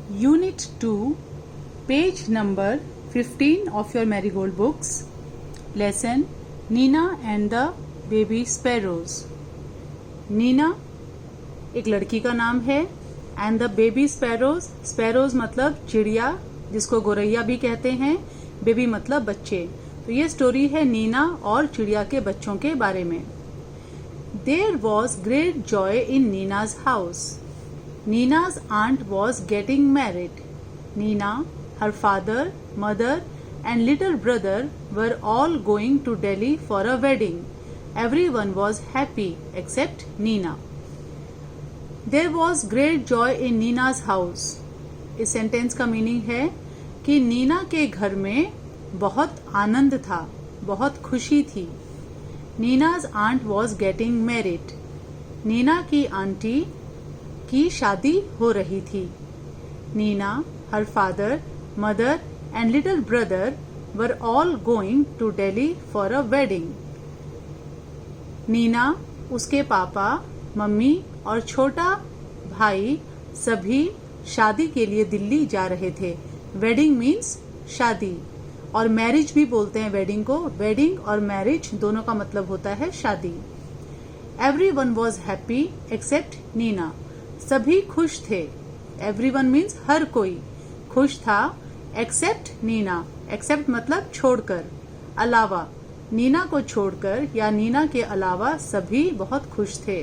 Unit 2, page number 15 of your Marigold books. Lesson Nina and the Baby Sparrows. Neena एक लड़की का नाम है and the baby sparrows, sparrows मतलब चिड़िया जिसको गोरैया भी कहते हैं, बेबी मतलब बच्चे। तो ये स्टोरी है नीना और चिड़िया के बच्चों के बारे में। There was great joy in Neena's house. Neena's aunt was getting married. Neena, her father, mother and little brother were all going to Delhi for a wedding. Everyone was happy except Nina. There was great joy in Nina's house. इस sentence का meaning है कि नीना के घर में बहुत आनंद था, बहुत खुशी थी। Nina's aunt was getting married. Neena की आंटी की शादी हो रही थी। Neena, her father, mother and little brother were all going to Delhi for a wedding. Neena, उसके पापा, मम्मी और छोटा भाई सभी शादी के लिए दिल्ली जा रहे थे। वेडिंग मीन्स शादी, और मैरिज भी बोलते हैं वेडिंग को। वेडिंग और मैरिज दोनों का मतलब होता है शादी। Everyone was happy except Neena. सभी खुश थे। Everyone मीन्स हर कोई खुश था एक्सेप्ट नीना। एक्सेप्ट मतलब छोड़कर, अलावा। नीना को छोड़कर या नीना के अलावा सभी बहुत खुश थे।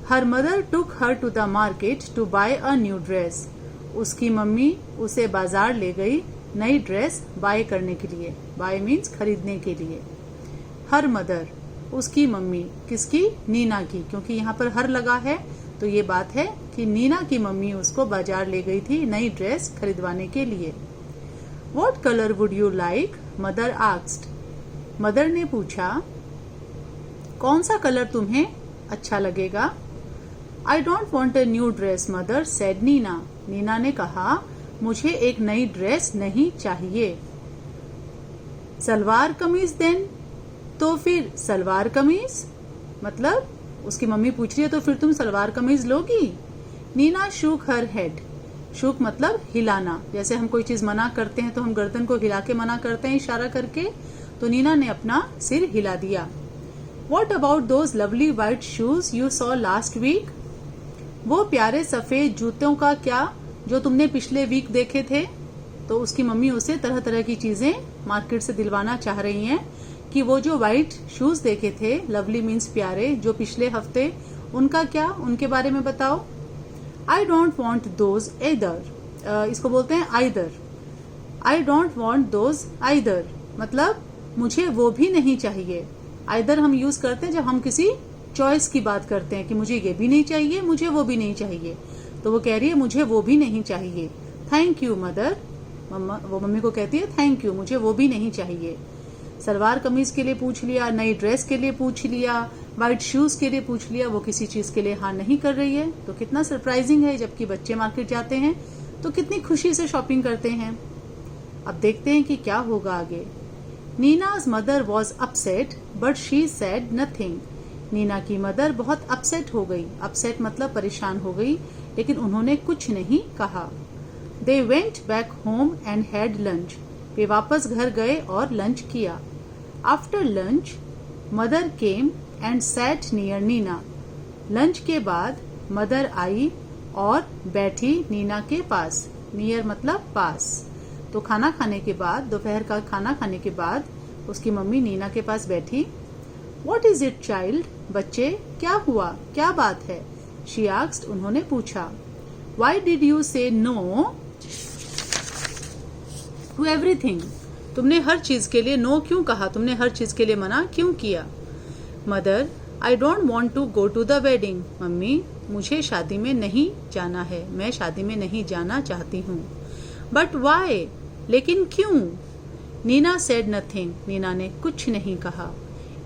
Her mother took her to the market to buy a new dress. उसकी मम्मी उसे बाजार ले गई नई ड्रेस बाय करने के लिए। बाय मीन्स खरीदने के लिए। हर मदर, उसकी मम्मी, किसकी? नीना की, क्योंकि यहाँ पर हर लगा है तो ये बात है कि नीना की मम्मी उसको बाजार ले गई थी नई ड्रेस खरीदवाने के लिए। What color would you like? Mother asked. Mother ने पूछा, कौन सा कलर तुम्हें अच्छा लगेगा? I don't want a new dress, mother said Neena. Neena ने कहा, मुझे एक नई ड्रेस नहीं चाहिए। सलवार कमीज देन? तो फिर सलवार कमीज? मतलब उसकी मम्मी पूछ रही है तो फिर तुम सलवार कमीज लोगी? Neena shook her head. Shook मतलब हिलाना। जैसे हम कोई चीज मना करते हैं तो हम गर्दन को हिला के मना करते हैं इशारा करके, तो नीना ने अपना सिर हिला दिया। What about those lovely white shoes you saw last week? वो प्यारे सफेद जूतों का क्या जो तुमने पिछले वीक देखे थे? तो उसकी मम्मी उसे तरह तरह की चीजें मार्केट से दिलवाना चाह रही हैं कि वो जो व्हाइट शूज देखे थे, लवली मीन्स प्यारे, जो पिछले हफ्ते, उनका क्या, उनके बारे में बताओ। I don't want those either. इसको बोलते हैं either. I don't want those either मतलब मुझे वो भी नहीं चाहिए। आइदर हम यूज करते हैं जब हम किसी चॉइस की बात करते हैं कि मुझे ये भी नहीं चाहिए, मुझे वो भी नहीं चाहिए। तो वो कह रही है मुझे वो भी नहीं चाहिए। Thank you mother. वो मम्मी को कहती है थैंक यू, मुझे वो भी नहीं चाहिए। सलवार कमीज के लिए पूछ लिया, नई ड्रेस के लिए पूछ लिया, व्हाइट शूज के लिए पूछ लिया, वो किसी चीज के लिए हाँ नहीं कर रही है। तो कितना सरप्राइजिंग है, जबकि बच्चे मार्केट जाते हैं तो कितनी खुशी से शॉपिंग करते हैं। अब देखते हैं कि क्या होगा आगे। Neena's mother was upset but she said nothing. Neena की मदर बहुत अपसेट हो गई। अपसेट मतलब परेशान हो गई, लेकिन उन्होंने कुछ नहीं कहा। They went back home and had lunch. वे वापस घर गए और लंच किया। After lunch mother came and sat near Nina. Lunch के बाद मदर आई और बैठी नीना के पास। नियर मतलब पास। तो खाना खाने के बाद, दोपहर का खाना खाने के बाद उसकी मम्मी नीना के पास बैठी। What is it, child? बच्चे, क्या हुआ, क्या बात है? She asked. उन्होंने पूछा। Why did you say no to everything? तुमने हर चीज के लिए नो क्यों कहा? तुमने हर चीज के लिए मना क्यों किया? Mother, I don't want to go to the wedding. Mummy, मुझे शादी में नहीं जाना है, मैं शादी में नहीं जाना चाहती हूँ। But why? लेकिन क्यों? Neena said nothing. नीना ने कुछ नहीं कहा।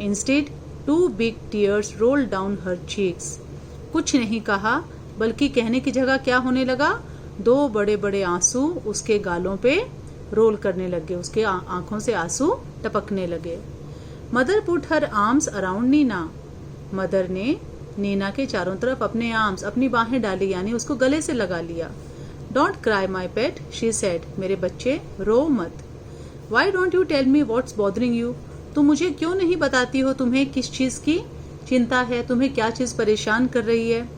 Instead, two big tears rolled down her cheeks. कुछ नहीं कहा, बल्कि कहने की जगह क्या होने लगा? दो बड़े बड़े आंसू उसके गालों पे रोल करने लगे, उसके आंखों से आंसू टपकने लगे। Mother put her arms around Neena. Mother ने नीना के चारों तरफ अपने आर्म्स, अपनी बाहें डाली, यानी उसको गले से लगा लिया। Don't cry my pet, she said, मेरे बच्चे रो मत। Why don't you tell me what's bothering you, तुम मुझे क्यों नहीं बताती हो तुम्हें किस चीज की चिंता है, तुम्हें क्या चीज परेशान कर रही है।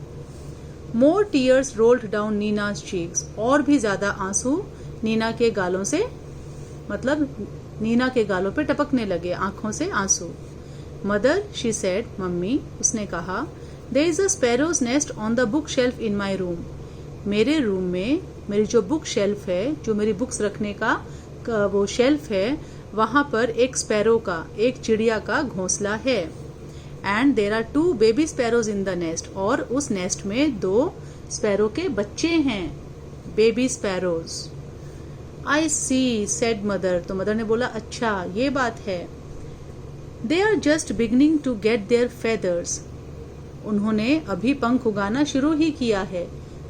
More tears rolled down Nina's cheeks, और भी ज्यादा आंसू नीना के गालों से, मतलब नीना के गालों पे टपकने लगे, आंखों से आंसू। मदर, शी सेड, मम्मी, उसने कहा, there is a sparrow's nest on the bookshelf in my room, मेरे रूम में, मेरी जो बुक शेल्फ है, जो मेरी बुक्स रखने का वो शेल्फ है, वहां पर एक स्पैरो का, एक चिड़िया का घोंसला है। And there are 2 baby sparrows in the nest, और उस नेस्ट में 2 स्पैरो के बच्चे हैं, baby sparrows. I see, said mother, तो मदर ने बोला, अच्छा ये बात है। They are just beginning to get their feathers, उन्होंने अभी पंख उगाना शुरू ही किया है।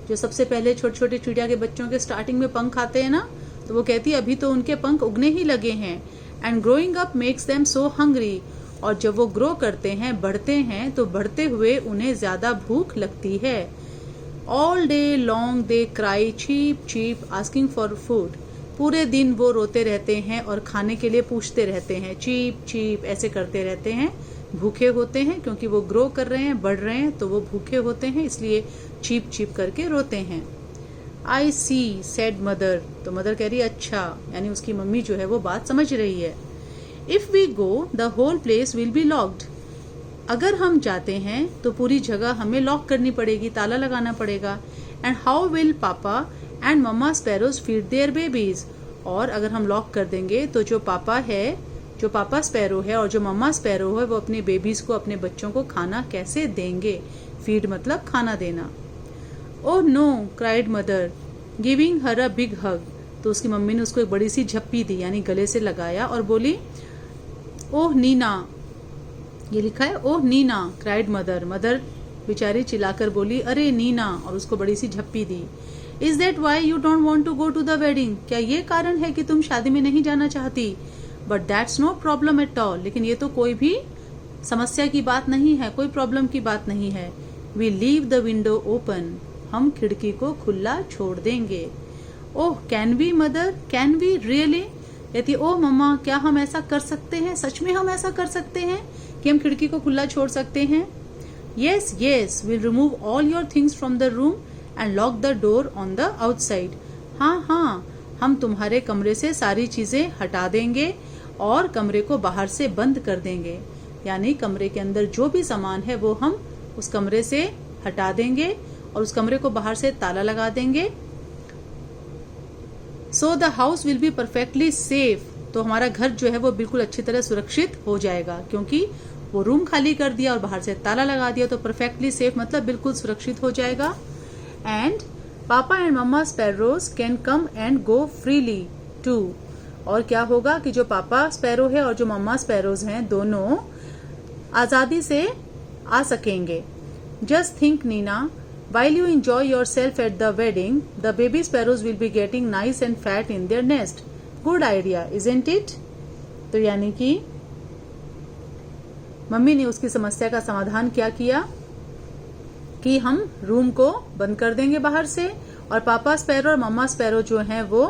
जो सबसे पहले छोटे छोटे चिड़िया के बच्चों के स्टार्टिंग में पंख आते हैं ना, तो वो कहती है अभी तो उनके पंख उगने ही लगे हैं। And growing up makes them so hungry, और जब वो ग्रो करते हैं, बढ़ते हैं, तो बढ़ते हुए उन्हें ज्यादा भूख लगती है। All day long they cry cheep cheep asking for food, पूरे दिन वो रोते रहते हैं और खाने के लिए पूछते रहते हैं, चीप चीप ऐसे करते रहते हैं। भूखे होते हैं क्योंकि वो ग्रो कर रहे हैं, बढ़ रहे हैं, तो वो भूखे होते हैं, इसलिए चीप चीप करके रोते हैं। आई सी, सेड मदर, तो मदर कह रही है अच्छा, यानी उसकी मम्मी जो है वो बात समझ रही है। If we go the whole place will be locked, अगर हम जाते हैं तो पूरी जगह हमें लॉक करनी पड़ेगी, ताला लगाना पड़ेगा। And how will papa and mama sparrows feed their babies, और अगर हम लॉक कर देंगे तो जो पापा स्पैरो है और जो मम्मा स्पैरो है, वो अपने बेबीज को, अपने बच्चों को खाना कैसे देंगे। फीड मतलब खाना देना। Oh no, cried mother, giving her a big hug, तो उसकी मम्मी ने उसको एक बड़ी सी झप्पी दी, यानी गले से लगाया, और बोली, ओह नीना, ये लिखा है oh Nina, cried mother, mother बेचारी चिल्लाकर बोली, अरे नीना, और उसको बड़ी सी झप्पी दी। Is that why you don't want to go to the wedding, क्या ये कारण है कि तुम शादी में नहीं जाना चाहती। But that's no problem at all, लेकिन ये तो कोई भी समस्या की बात नहीं है, कोई प्रॉब्लम की बात नहीं है। We leave the window open, हम खिड़की को खुला छोड़ देंगे। Oh can we mother, can we really, कहती ओह मम्मा, क्या हम ऐसा कर सकते हैं, सच में हम ऐसा कर सकते हैं कि हम खिड़की को खुला छोड़ सकते हैं। Yes yes, will remove all your things from the room and lock the door on the outside, हाँ हाँ, हम तुम्हारे कमरे से सारी चीजें हटा देंगे और कमरे को बाहर से बंद कर देंगे, यानी कमरे के अंदर जो भी सामान है वो हम उस कमरे से हटा देंगे और उस कमरे को बाहर से ताला लगा देंगे। So the house will be perfectly safe, तो हमारा घर जो है वो बिल्कुल अच्छी तरह सुरक्षित हो जाएगा, क्योंकि वो रूम खाली कर दिया और बाहर से ताला लगा दिया, तो परफेक्टली सेफ मतलब बिल्कुल सुरक्षित हो जाएगा। And papa and mama sparrows can come and go freely too, और क्या होगा कि जो पापा स्पैरो है और जो मम्मा स्पैरोज हैं, दोनों आजादी से आ सकेंगे। Just think Neena, while you enjoy yourself at the wedding, the baby sparrows will be getting nice and fat in their nest. Good idea, isn't it? तो यानी कि मम्मी ने उसकी समस्या का समाधान क्या किया कि हम रूम को बंद कर देंगे बाहर से, और पापा स्पैरो और मम्मा स्पैरो जो हैं वो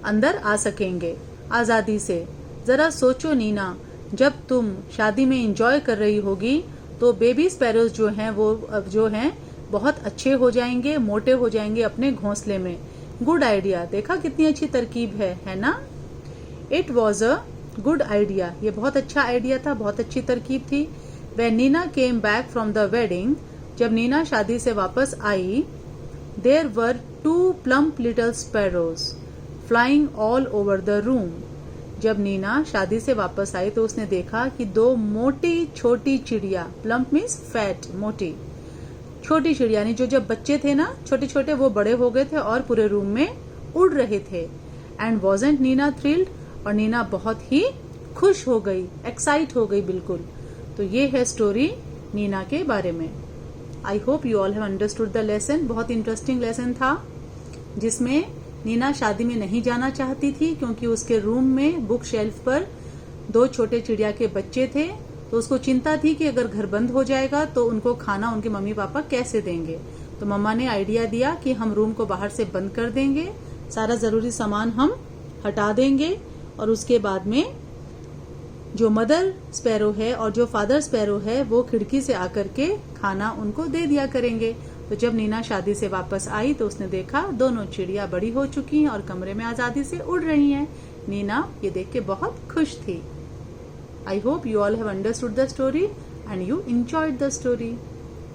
अंदर आ सकेंगे आजादी से। जरा सोचो नीना, जब तुम शादी में एंजॉय कर रही होगी तो बेबी स्पैरोज जो हैं वो जो हैं बहुत अच्छे हो जाएंगे, मोटे हो जाएंगे अपने घोंसले में। गुड आइडिया, देखा कितनी अच्छी तरकीब है ना। It was a good idea, ये बहुत अच्छा आइडिया था, बहुत अच्छी तरकीब थी। When Nina came back from the wedding, जब नीना शादी से वापस आई, there were 2 plump little sparrows flying all over the room. जब नीना शादी से वापस आई तो उसने देखा कि 2 मोटी छोटी चिड़िया, प्लम्प मीन्स फैट, मोटी छोटी चिड़िया, यानी जो जब बच्चे थे ना छोटे छोटे, वो बड़े हो गए थे और पूरे रूम में उड़ रहे थे। एंड वॉजंट नीना थ्रिल्ड, और नीना बहुत ही खुश हो गई, एक्साइट हो गई बिल्कुल। तो ये है स्टोरी नीना के बारे में। I hope you all have understood the lesson. बहुत इंटरेस्टिंग लेसन था, जिसमें नीना शादी में नहीं जाना चाहती थी क्योंकि उसके रूम में बुक शेल्फ पर 2 छोटे चिड़िया के बच्चे थे, तो उसको चिंता थी कि अगर घर बंद हो जाएगा तो उनको खाना उनके मम्मी पापा कैसे देंगे। तो मम्मा ने आइडिया दिया कि हम रूम को बाहर से बंद कर देंगे, सारा जरूरी सामान हम हटा देंगे और उसके बाद में जो मदर स्पैरो है और जो फादर स्पैरो है वो खिड़की से आकर के खाना उनको दे दिया करेंगे। तो जब नीना शादी से वापस आई तो उसने देखा दोनों चिड़िया बड़ी हो चुकी हैं और कमरे में आजादी से उड़ रही हैं। नीना ये देख के बहुत खुश थी। I hope you all have understood the story and you enjoyed the story.